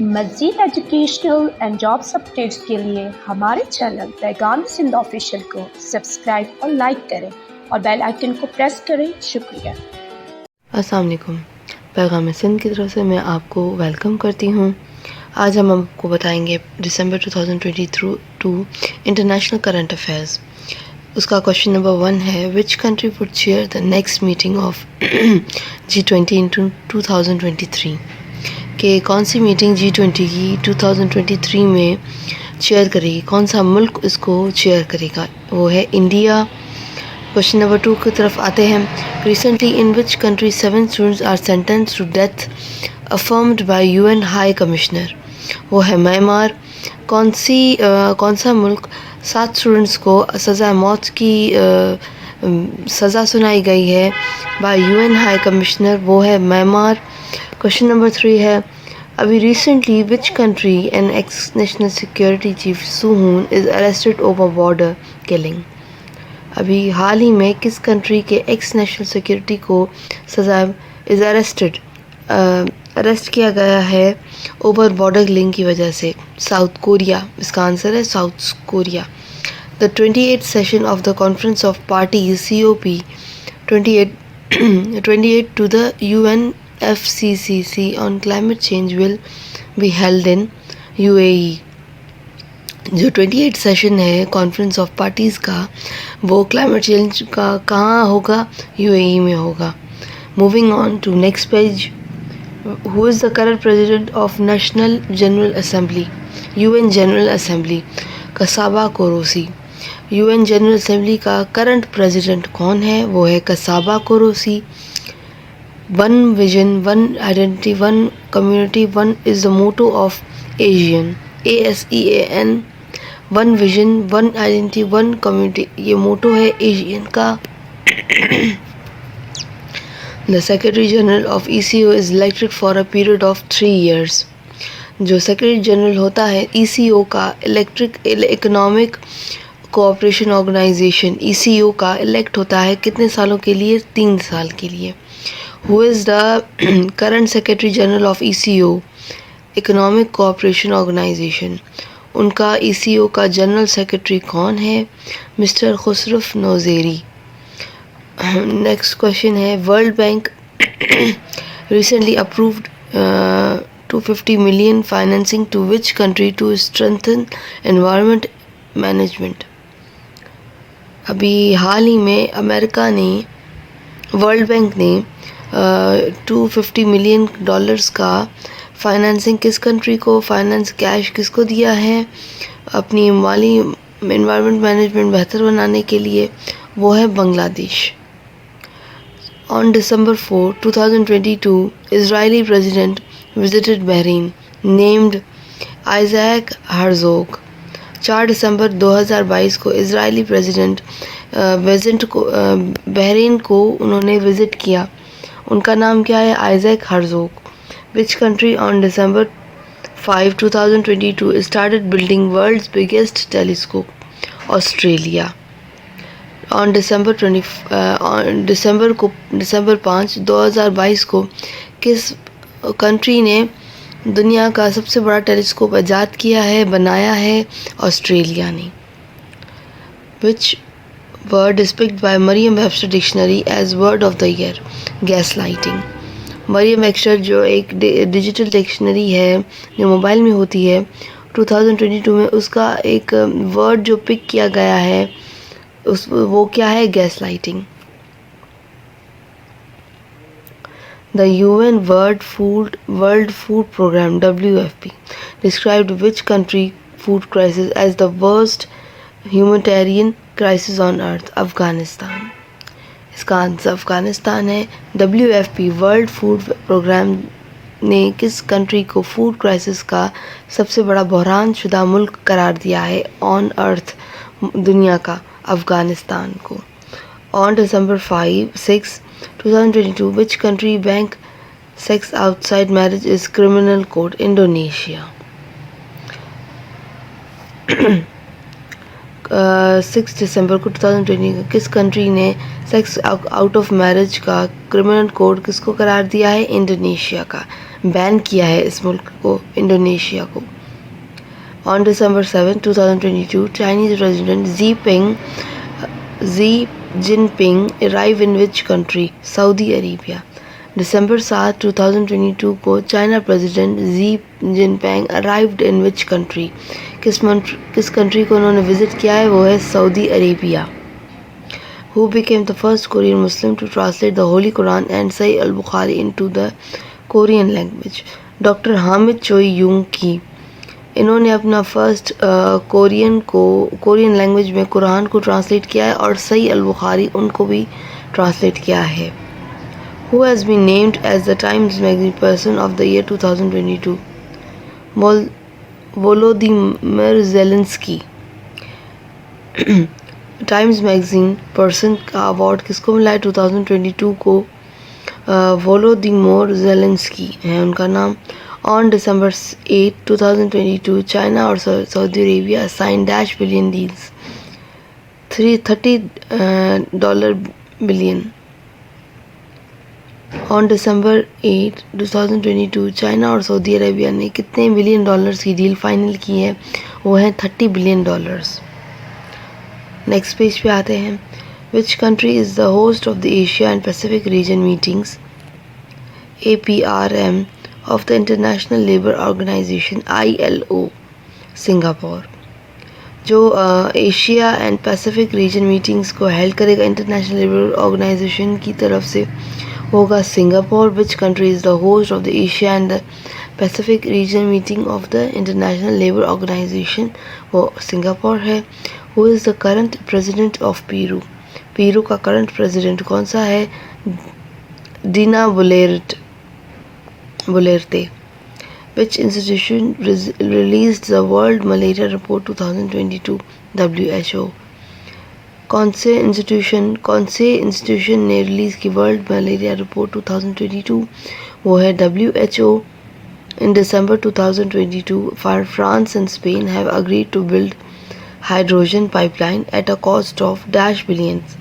मज़ीद educational and jobs updates के लिए हमारे चैनल पैगाम सिंध ऑफिशियल को सब्सक्राइब और लाइक करें और बेल आइकन को प्रेस करें। शुक्रिया। अस्सलाम वालेकुम। पैगाम सिंध की तरफ से मैं आपको वेलकम करती हूँ। आज हम आपको बताएंगे दिसंबर 2022 इंटरनेशनल करंट अफेयर्स। उसका क्वेश्चन नंबर 1 है, which country would chair the next meeting of G20 इन 2023 कि कौन सी मीटिंग G20 की 2023 में चेयर करेगी, कौन सा मुल्क इसको चेयर करेगा। वो है इंडिया। क्वेश्चन नंबर 2 की तरफ आते हैं। Recently in which country 7 students are sentenced to death affirmed by UN high commissioner. वो है म्यांमार। कौन सा मुल्क 7 स्टूडेंट्स को सज़ा मौत की सज़ा सुनाई गई है बाय UN हाई कमिश्नर। वो है म्यांमार। क्वेश्चन नंबर 3 है, अभी recently which country and ex national security chief सुहून is arrested over border killing. अभी हाल ही में किस कंट्री के एक्स नेशनल सिक्योरिटी को सज़ा इज़ अरेस्ट किया गया है ओवर बॉर्डर किलिंग की वजह से। साउथ कोरिया इसका आंसर है, South Korea. The 28th session of the conference of parties COP 28 to the UNFCCC on climate change will be held in UAE। जो 28 सेशन है कॉन्फ्रेंस ऑफ पार्टीज़ का, वो climate change का कहाँ होगा, UAE में होगा। Moving on to next page. Who is the current president of national general assembly, UN general assembly? Csaba Korosi. UN general assembly का करंट प्रेसिडेंट कौन है? वो है Csaba Korosi. One vision, one identity, one community, one is the motto of ASEAN, ASEAN। One vision, one identity, one community, ये motto है ASEAN का। The secretary general of ECO is elected for a period of 3 years। जो secretary general होता है ECO का, economic cooperation organisation, ECO का elect होता है कितने सालों के लिए? 3 साल के लिए। Who is the current secretary general of ECO, economic cooperation organisation? उनका ECO का जनरल सेक्रेटरी कौन है? Mister Khusrav Noziri. Next question है, world bank recently approved 250 million financing to which country to strengthen environment management. अभी हाल ही में America ने, world bank ने 250 million डॉलर्स का फाइनेंसिंग किस कंट्री को, फाइनेंस कैश किसको दिया है अपनी माली एनवायरनमेंट मैनेजमेंट बेहतर बनाने के लिए? वो है Bangladesh. On December 4, 2022, Israeli president visited Bahrain, named Isaac Herzog। 4 दिसंबर 2022 को इजरायली प्रेसिडेंट बहरीन को उन्होंने विज़िट किया। उनका नाम क्या है? Isaac Herzog. Which country on December 5, 2022 started building world's biggest telescope? Australia. On December 5, 2022 को किस कंट्री ने दुनिया का सबसे बड़ा टेलीस्कोप ईजाद किया है, बनाया है? ऑस्ट्रेलिया ने। Which word is picked by Merriam Webster dictionary as word of the year? Gaslighting. Merriam Webster जो एक डिजिटल डिक्शनरी है जो मोबाइल में होती है, 2022 में उसका एक वर्ड जो पिक किया गया है वो क्या है? Gas lighting. The UN World Food Program (WFP) described which country food crisis as the worst humanitarian crisis on earth? Afghanistan. इसका आंसर अफगानिस्तान है। WFP वर्ल्ड फूड प्रोग्राम ने किस कंट्री को फूड क्राइसिस का सबसे बड़ा बहरान शुदा मुल्क करार दिया है ऑन अर्थ, दुनिया का? अफगानिस्तान को। On December 6, 2022 which country bank sex outside marriage is criminal code? Indonesia. 6 दिसंबर को 2020 किस कंट्री ने सेक्स आउट ऑफ मैरिज का क्रिमिनल कोड किसको करार दिया है? इंडोनेशिया का। बैन किया है इस मुल्क को, इंडोनेशिया को। On December 7, 2022, Chinese President Xi Jinping arrived in which country? Saudi Arabia. December 7, 2022 को China president Xi Jinping arrived in which country? किस कंट्री को उन्होंने विजिट किया है? वो है Saudi Arabia. Who became the first Korean Muslim to translate the Holy Quran and Sahih al-Bukhari into the Korean language? Doctor Hamid Choi Young की। इन्होंने अपना फर्स्ट कोरियन लैंग्वेज में कुरान को ट्रांसलेट किया है और सही अल बुखारी उनको भी ट्रांसलेट किया है। Who has been named as the Times Magazine Person of the Year 2022? Volodymyr Zelensky. Times magazine person का अवार्ड किसको मिला है 2022 को? वोलोदिमिर ज़ेलेंस्की है उनका नाम। On December 8, 2022, China और Saudi Arabia signed $billion deals. $30 billion. On December 8, 2022, China और सऊदी अरेबिया ने कितने बिलियन डॉलर्स की डील फाइनल की है? वो है $30 billion. नेक्स्ट पेज पे आते हैं। Which country is the host of the Asia and Pacific Region meetings? APRM of the International Labour Organization ILO, Singapore. जो Asia and Pacific region meetings को हेल्ड करेगा इंटरनेशनल लेबर ऑर्गेनाइजेशन की तरफ से होगा Singapore. Which country is the host of the Asia and the Pacific region meeting of the international labour organization? वो Singapore है। Who is the current president of Peru? Peru का current president कौन सा है? Dina बुलेरते। Which institution released the World Malaria Report 2022? WHO। कौन से institution ने release की वर्ल्ड मलेरिया रिपोर्ट 2022? वो है WHO। In December 2022, France and Spain have agreed to build hydrogen pipeline at a cost of $billions,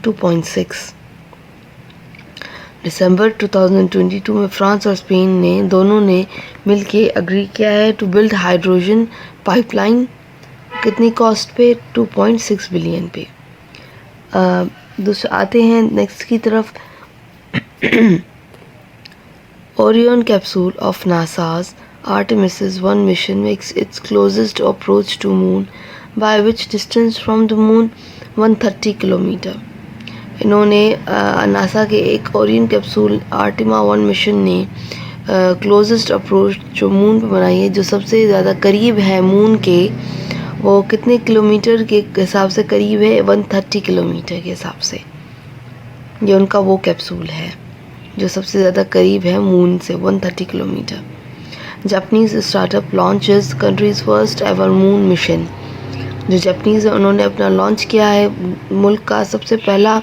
2.6। दिसंबर 2022 में फ्रांस और Spain ने दोनों ने मिलके अग्री किया है टू बिल्ड हाइड्रोजन पाइपलाइन। कितनी कॉस्ट पे? 2.6 बिलियन पे। दूसरा आते हैं नेक्स्ट की तरफ। Orion capsule of NASA's Artemis 1 mission makes its closest approach to moon by which distance from the moon? 130 kilometre. इन्होंने नासा के एक ओरियन कैप्सूल आर्टिमा 1 मिशन ने क्लोजेस्ट अप्रोच जो मून पर बनाई है, जो सबसे ज़्यादा करीब है मून के, वो कितने किलोमीटर के हिसाब से करीब है? 130 किलोमीटर के हिसाब से। ये उनका वो कैप्सूल है जो सबसे ज़्यादा करीब है मून से, 130 kilometre. Japanese startup launches countries first ever moon mission. जो जापानीज़ है उन्होंने अपना लॉन्च किया है मुल्क का सबसे पहला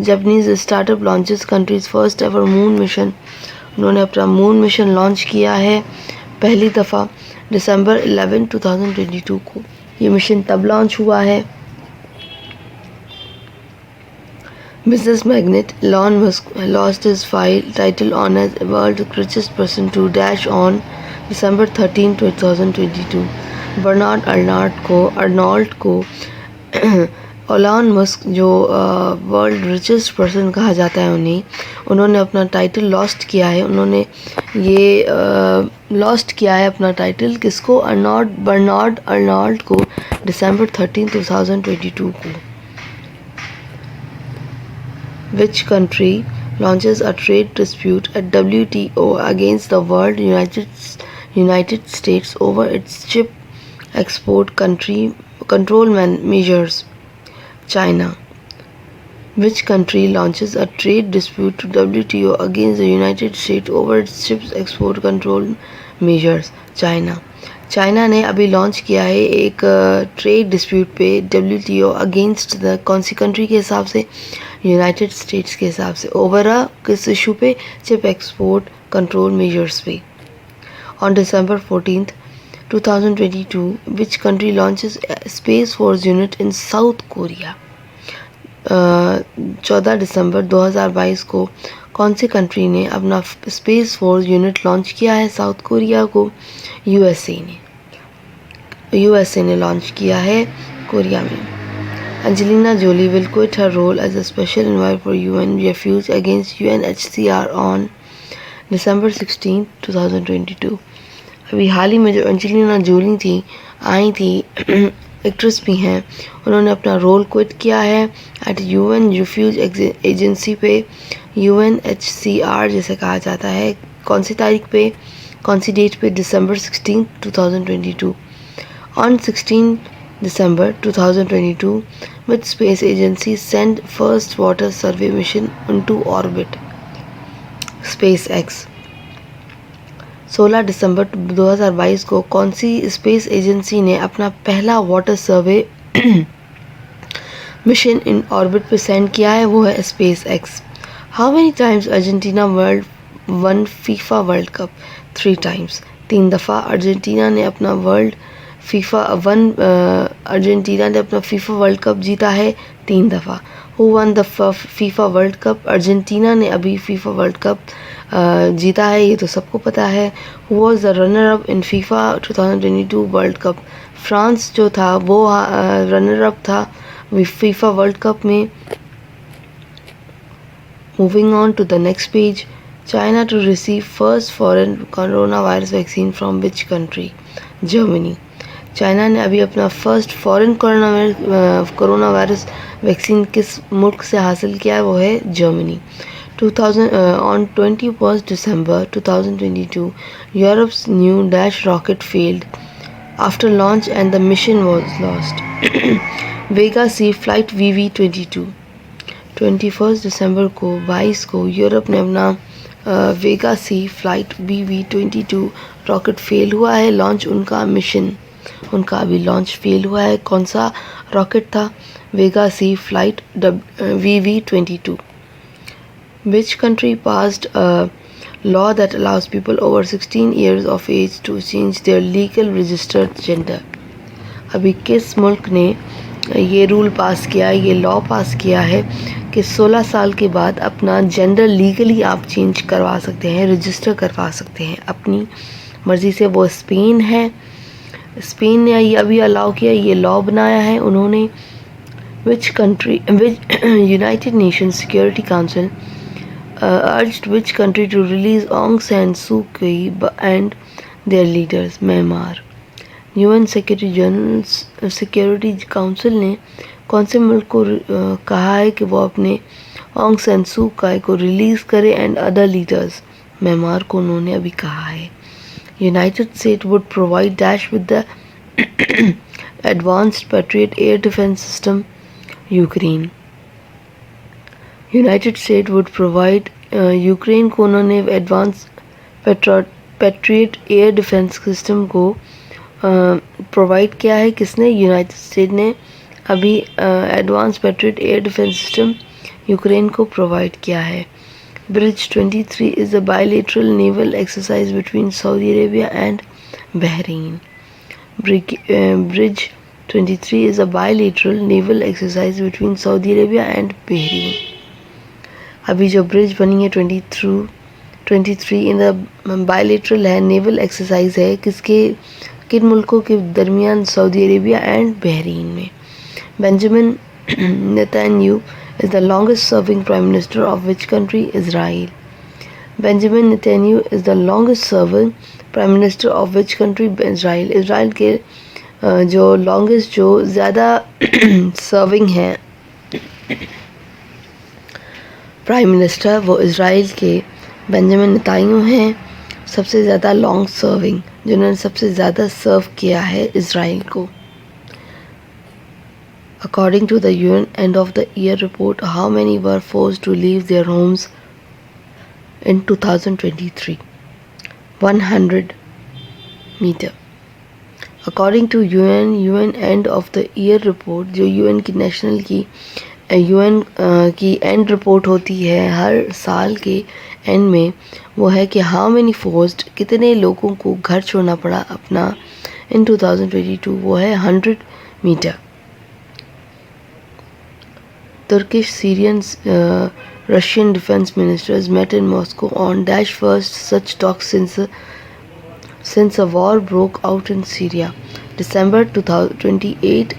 Japanese startup launches countries first ever moon mission. उन्होंने अपना मून मिशन लॉन्च किया है पहली दफ़ा December 11, 2022 को। ये मिशन तब लॉन्च हुआ है। Business magnate Elon Musk lost his title on as world's richest person to Dash on December 13, 2022। Bernard Arnold को एलन मस्क जो वर्ल्ड रिचेस्ट पर्सन कहा जाता है उन्होंने अपना टाइटल लॉस्ट किया है। उन्होंने ये लॉस्ट किया है अपना टाइटल किसको? बर्नार्ड अर्नॉल्ड को December 13, 2022 को। Which country launches a trade dispute at WTO against the world United States over its chip export control measures? China. Which country launches a trade dispute to WTO against the United States over its chips export control measures? China. China ने अभी launch किया है एक trade dispute पे WTO against the कौन सी country के हिसाब से? यूनाइटेड स्टेट्स के हिसाब से। ओवर किस इशू पे? चिप एक्सपोर्ट कंट्रोल मेजर्स पे। On December 14, 2022 which country launches space force unit in south Korea? 14 दिसंबर 2022 को कौन सी कंट्री ने अपना स्पेस फोर्स यूनिट लॉन्च किया है? साउथ कोरिया को यूएसए ने लॉन्च किया है कोरिया में। Angelina Jolie will quit her role as a special envoy for UN refuge against UNHCR on December 16, 2022। अभी हाल ही में जो एंजेलिना जोली आई थी एक्ट्रेस भी हैं, उन्होंने अपना रोल क्विट किया है एट यूएन रिफ्यूज एजेंसी पे, UNHCR जैसे कहा जाता है। कौन सी तारीख पे, कौन सी डेट पे? December 16, 2022। On 16 December 2022, which space agency sent first water survey mission into orbit? SpaceX। 16 दिसंबर 2022 को कौन सी स्पेस एजेंसी ने अपना पहला water survey mission in orbit पे सेंड किया है? वो है SpaceX। How many times Argentina one FIFA world cup? 3 times. 3 दफ़ा अर्जेंटीना ने अपना फीफा वर्ल्ड कप जीता है 3 दफ़ा। Who one the FIFA world cup? Argentina ने अभी फीफा वर्ल्ड कप जीता है, ये तो सबको पता है। Who was the runner up in FIFA 2022 world cup? France जो था वो रनर अप था फीफा वर्ल्ड कप में। Moving on to the next page. China to receive first foreign corona virus vaccine from which country? Germany. China ने अभी अपना first foreign corona virus vaccine किस मुल्क से हासिल किया है? वो है Germany. On 21st December 2022, Europe's new Dash rocket failed after launch and the mission was lost. Vega C Flight VV-22। 21 दिसंबर को 22 को यूरोप ने अपना वेगा सी फ्लाइट VV-22 रॉकेट फेल हुआ है लॉन्च। उनका अभी लॉन्च फेल हुआ है। कौन सा रॉकेट था? वेगा सी flight VV-22। Which country passed a law that allows people over 16 years of age to change their legal registered gender? अभी किस मुल्क ने ये रूल पास किया, ये लॉ पास किया है कि 16 साल के बाद अपना जेंडर लीगली आप चेंज करवा सकते हैं, रजिस्टर करवा सकते हैं अपनी मर्ज़ी से। वो स्पेन है। स्पेन ने ये अभी अलाउ किया, ये लॉ बनाया है उन्होंने। Which United Nations Security Council urged which country to release Aung San Suu Kyi and their leaders? Myanmar। UN security council ने कौन से मुल्क को कहा है कि वो अपने ऑन्ग सैन सू की को रिलीज़ करे एंड अदर लीडर्स? म्यांमार को उन्होंने अभी कहा है। United state would provide dash with the advanced patriot air defence system? Ukraine. United state would provide Ukraine को उन्होंने advance patriot air defence system को प्रोवाइड किया है। किसने? यूनाइटेड स्टेट ने अभी advance patriot air defence system Ukraine को provide किया है। Bridge 23 is a bilateral naval exercise between Saudi Arabia and Bahrain. Bridge 23 is a bilateral naval exercise between Saudi Arabia and Bahrain। अभी जो bridge बनी है 23 in the bilateral है, naval exercise है किन मुल्कों के दरमियान? सऊदी अरेबिया एंड बहरीन में। Benjamin Netanyahu is the longest serving prime minister of which country? Israel। Benjamin Netanyahu is the longest serving prime minister of which country? Israel। Israel के जो longest जो ज़्यादा सर्विंग हैं prime minister, वो Israel के Benjamin Netanyahu हैं। सबसे ज़्यादा लॉन्ग सर्विंग, जिन्होंने सबसे ज़्यादा सर्व किया है इसराइल को। According to the UN end of the year report, how many were forced to leave their homes in 2023? 100 meter। According to UN end of the year report, जो UN की and report होती है हर साल के and में, वो है कि हाउ मेनी फोर्स्ड, कितने लोगों को घर छोड़ना पड़ा अपना इन 2022, वो है 100 metre. Turkish, Syrian, Russian defense ministers met in Moscow on first such talks since a war broke out in Syria. December 2028,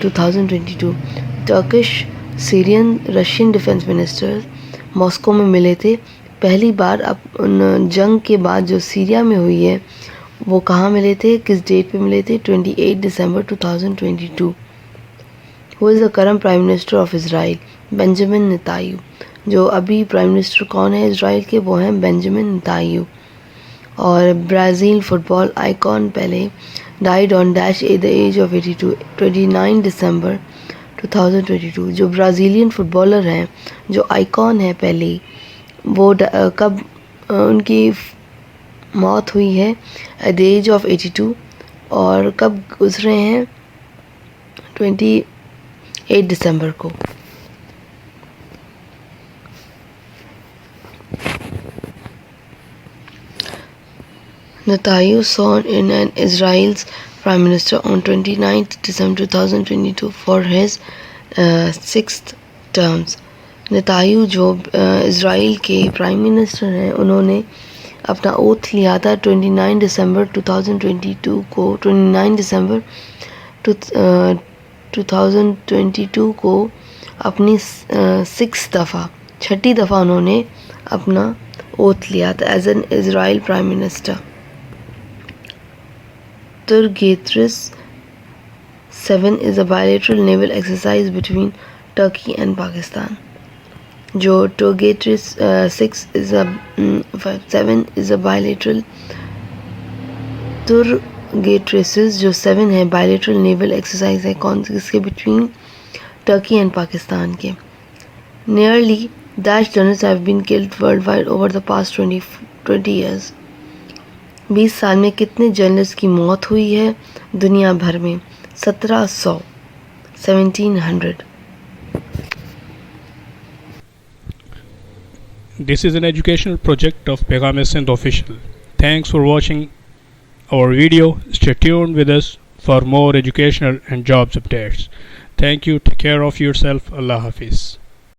2022. Turkish, Syrian, Russian defense ministers Moscow में मिले थे. पहली बार अब जंग के बाद जो सीरिया में हुई है वो कहाँ मिले थे, किस डेट पे मिले थे? 28 दिसंबर 2022. Who is the current prime minister of Israel? Benjamin Netanyahu. जो अभी प्राइम मिनिस्टर कौन है इज़राइल के, वो हैं बेंजामिन नेतान्याहू. और Brazil football icon Pele died on the age of 82, 29 December 2022. जो ब्राज़ीलियन फुटबॉलर हैं, जो आइकॉन है पेले, वो कब उनकी मौत हुई है? At the age of 82. और कब गुजरे हैं? 28 दिसंबर को. Netanyahu sworn in as Israel's Prime Minister on 29 December 2022 for his sixth terms. Netanyahu जो इज़राइल के प्राइम मिनिस्टर हैं, उन्होंने अपना ओथ लिया था 29 दिसंबर 2022 को. 29 दिसंबर 2022 को अपनी छठी दफ़ा उन्होंने अपना ओथ लिया था as an Israel prime minister. Turgetris 7 is a bilateral naval exercise between Turkey and Pakistan. जो Turgetris 7 is a bilateral. Turgetris जो 7 है bilateral naval exercise है, कौन सी? किसके? between Turkey and Pakistan के. Nearly dash journalists have been killed worldwide over the past 20 years. 20 साल में कितने जर्नलिस्ट की मौत हुई है दुनिया भर में? 1700. This is an educational project of Paigham-e Sindh Official. Thanks for watching our video. Stay tuned with us for more educational and jobs updates. Thank you. Take care of yourself. Allah Hafiz.